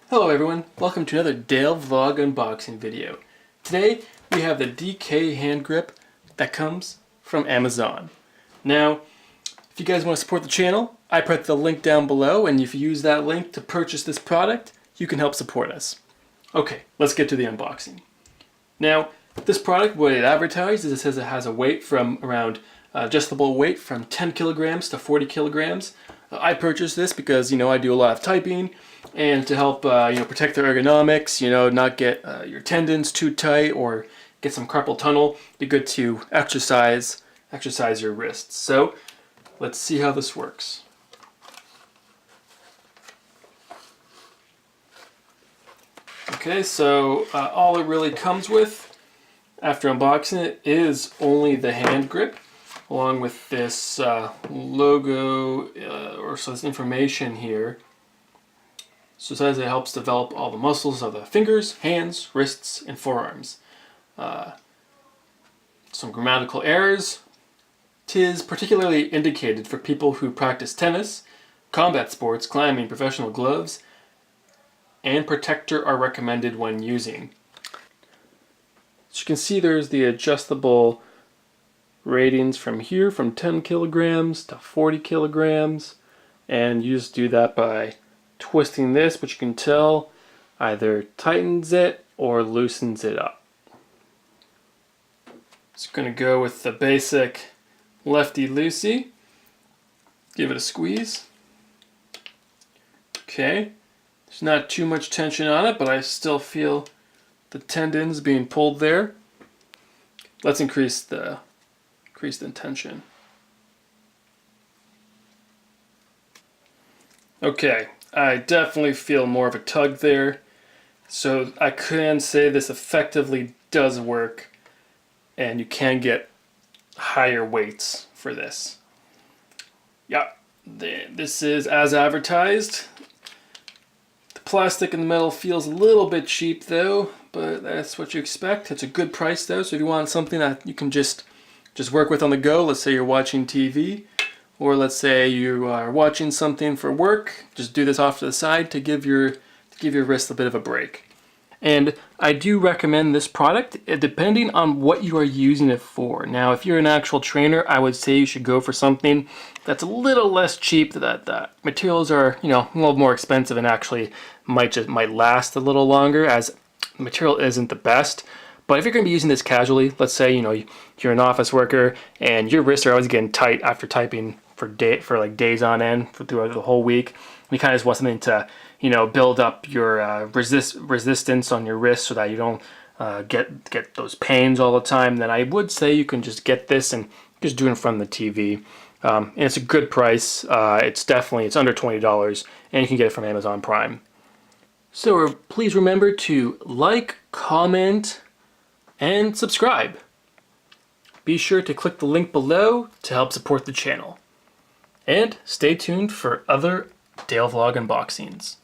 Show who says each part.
Speaker 1: Hello everyone, welcome to another Dale Vlog unboxing video. Today we have the DK hand grip that comes from Amazon. Now, if you guys want to support the channel, I put the link down below, and if you use that link to purchase this product, you can help support us. Okay, let's get to the unboxing. Now, this product, what it advertises, it says it has a weight from around adjustable weight from 10 kilograms to 40 kilograms. I purchased this because, I do a lot of typing, and to help, protect the ergonomics, not get your tendons too tight or get some carpal tunnel. It'd be good to exercise your wrists. So, let's see how this works. Okay, so all it really comes with after unboxing it is only the hand grip, along with this logo or this information here. So it says it helps develop all the muscles of the fingers, hands, wrists, and forearms. Some grammatical errors. 'Tis particularly indicated for people who practice tennis, combat sports, climbing, professional gloves, and protector are recommended when using. So you can see there's the adjustable Radians from here, from 10 kilograms to 40 kilograms, and you just do that by twisting this, which you can tell either tightens it or loosens it up. It's going to go with the basic lefty-loosey. Give it a squeeze. Okay, there's not too much tension on it, but I still feel the tendons being pulled there. Let's increase the tension. Okay, I definitely feel more of a tug there, so I can say this effectively does work, and you can get higher weights for this. Yeah, this is as advertised. The plastic and the metal feels a little bit cheap though, but that's what you expect. It's a good price though, so if you want something that you can just work with on the go, let's say you're watching TV, or let's say you are watching something for work, just do this off to the side to give your wrist a bit of a break. And I do recommend this product depending on what you are using it for. Now, if you're an actual trainer, I would say you should go for something that's a little less cheap. That materials are, a little more expensive and actually might last a little longer, as the material isn't the best. But if you're going to be using this casually, let's say you're an office worker and your wrists are always getting tight after typing for days on end throughout the whole week, and you kind of just want something to build up your resistance on your wrist so that you don't get those pains all the time, then I would say you can just get this and just do it in front of the TV. And it's a good price. It's under $20, and you can get it from Amazon Prime. So please remember to like, comment, and subscribe. Be sure to click the link below to help support the channel. And stay tuned for other Dale Vlog unboxings.